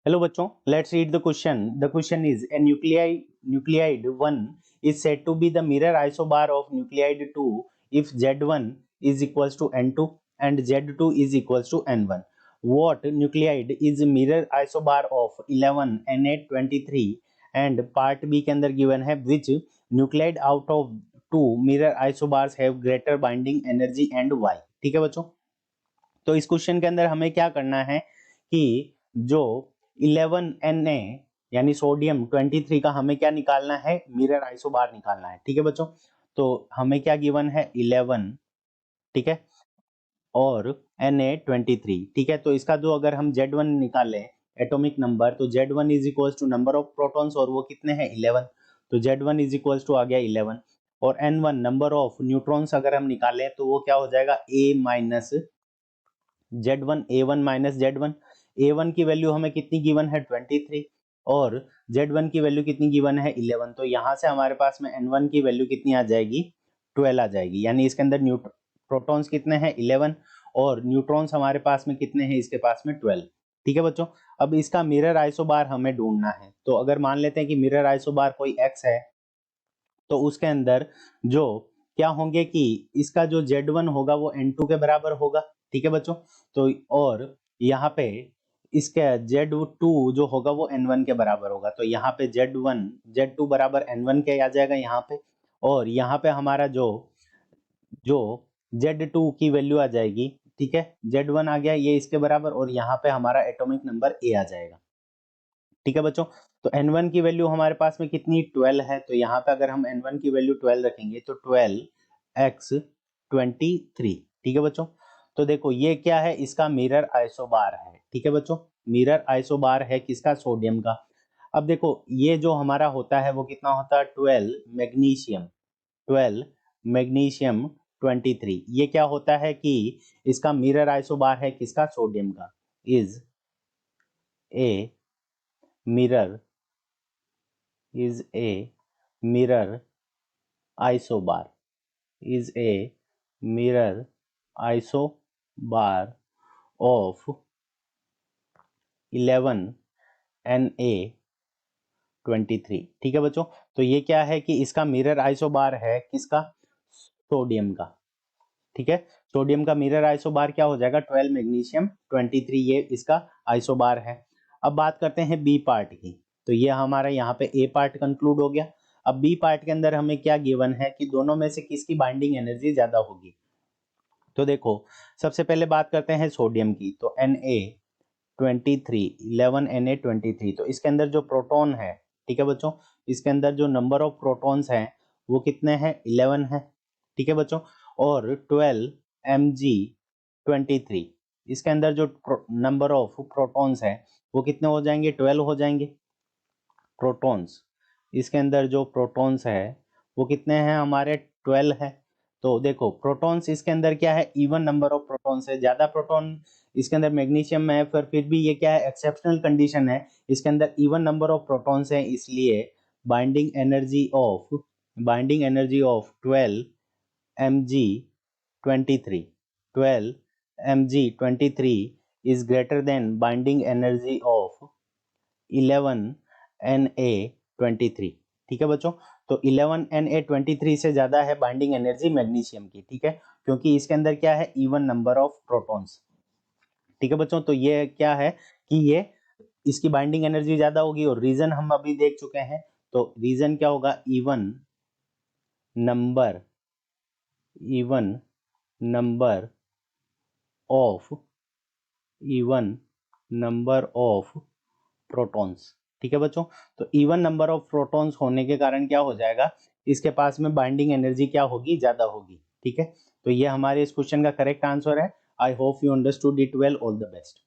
Hello बच्चों, let's read the question. The question is a nucleide 1 is said to be the mirror isobar of nucleide 2 if Z1 is equals to N2 and Z2 is equals to N1. What nucleide is mirror isobar of 11 Na23 and part B के अंदर given है which nucleide out of two mirror isobars have greater binding energy and why. ठीक है बच्चों, तो इस question के अंदर हमें क्या करना है कि जो 11Na यानी सोडियम 23 का हमें क्या निकालना है, मिरर आइसोबार निकालना है। ठीक है बच्चों, तो हमें क्या गिवन है 11, ठीक है, और Na23, ठीक है। तो इसका जो अगर हम Z1 निकालें एटॉमिक नंबर, तो Z1 is equals to number of protons और वो कितने हैं 11, तो Z1 इज इक्वल्स टू आ गया 11। और N1 नंबर ऑफ न्यूट्रॉन्स अगर हम निकालें तो वो क्या हो जाएगा A minus Z1, A1 minus Z1। A1 की वैल्यू हमें कितनी गिवन है 23 और Z1 की वैल्यू कितनी गिवन है 11। तो यहाँ से हमारे पास में N1 की वैल्यू कितनी आ जाएगी 12 आ जाएगी, यानी इसके अंदर प्रोटॉन्स कितने हैं 11 और न्यूट्रॉन्स हमारे पास में कितने हैं, इसके पास में 12। ठीक है बच्चों, अब इसका मिरर आइसोबार हमें ढूंढना है। तो अगर मान लेते हैं कि मिरर आइसोबार कोई X है, तो उसके अंदर जो क्या होंगे कि इसका जो Z1 होगा वो N2 के बराबर होगा। ठीक है बच्चों, तो और यहाँ पे इसके Z2 जो होगा वो N1 के बराबर होगा। तो यहाँ पे Z2 बराबर N1 के आ जाएगा यहाँ पे, और यहाँ पे हमारा जो Z2 की वैल्यू आ जाएगी, ठीक है, Z1 आ गया ये इसके बराबर, और यहाँ पे हमारा एटॉमिक नंबर A आ जाएगा। ठीक है बच्चों, तो N1 की वैल्यू हमारे पास में कितनी 12 है, तो यहाँ पे अगर हम N1 की वैल्यू 12 रखेंगे तो 12x23। ठीक है बच्चों, तो देखो ये क्या है, इसका मिरर आइसोबार है। ठीक है बच्चों, मिरर आइसोबार है किसका, सोडियम का। अब देखो ये जो हमारा होता है वो कितना होता है 12 मैग्नीशियम 23। ये क्या होता है कि इसका मिरर आइसोबार है किसका, सोडियम का। Is a mirror isobar is a mirror isobar of 11Na23। ठीक है बच्चों, तो ये क्या है कि इसका मिरर आइसोबार है किसका, सोडियम का। ठीक है, सोडियम का मिरर आइसोबार क्या हो जाएगा 12 मैग्नीशियम 23, ये इसका आइसोबार है। अब बात करते हैं बी पार्ट की, तो ये हमारा यहाँ पे ए पार्ट कंक्लूड हो गया। अब बी पार्ट के अंदर हमें क्या गिवन है कि दोनों में से किसकी बाइंडिंग एनर्जी ज्यादा होगी। तो देखो सबसे पहले बात करते हैं सोडियम की, तो Na23 11Na23, तो इसके अंदर जो प्रोटॉन है, ठीक है बच्चों, इसके अंदर जो नंबर ऑफ प्रोटॉन्स हैं वो कितने हैं 11 है। ठीक है बच्चों, और 12Mg23, इसके अंदर जो नंबर ऑफ प्रोटॉन्स है वो कितने हो जाएंगे 12 हो जाएंगे प्रोटॉन्स। इसके अंदर जो प्रोटॉन्स है वो कितने हैं हमारे 12 है। तो देखो प्रोटॉन्स इसके अंदर क्या है, इवन नंबर ऑफ प्रोटॉन्स है, ज्यादा प्रोटॉन इसके अंदर मैग्नीशियम में है, फिर भी ये क्या है एक्सेप्शनल कंडीशन है, इसके अंदर इवन नंबर ऑफ प्रोटॉन्स है, इसलिए binding energy of 12Mg23 is greater than binding energy of 11Na23। ठीक है बच्चों, तो 11Na23 से ज्यादा है बाइंडिंग एनर्जी मैग्नीशियम की। ठीक है, क्योंकि इसके अंदर क्या है इवन नंबर ऑफ प्रोटॉन्स। ठीक है बच्चों, तो ये क्या है कि ये इसकी बाइंडिंग एनर्जी ज्यादा होगी, और रीजन हम अभी देख चुके हैं। तो रीजन क्या होगा, इवन नंबर ऑफ प्रोटॉन्स। ठीक है बच्चों, तो इवन नंबर ऑफ प्रोटॉन्स होने के कारण क्या हो जाएगा, इसके पास में बाइंडिंग एनर्जी क्या होगी, ज्यादा होगी। ठीक है, तो ये हमारे इस क्वेश्चन का करेक्ट आंसर है। I hope you understood it well. All the best.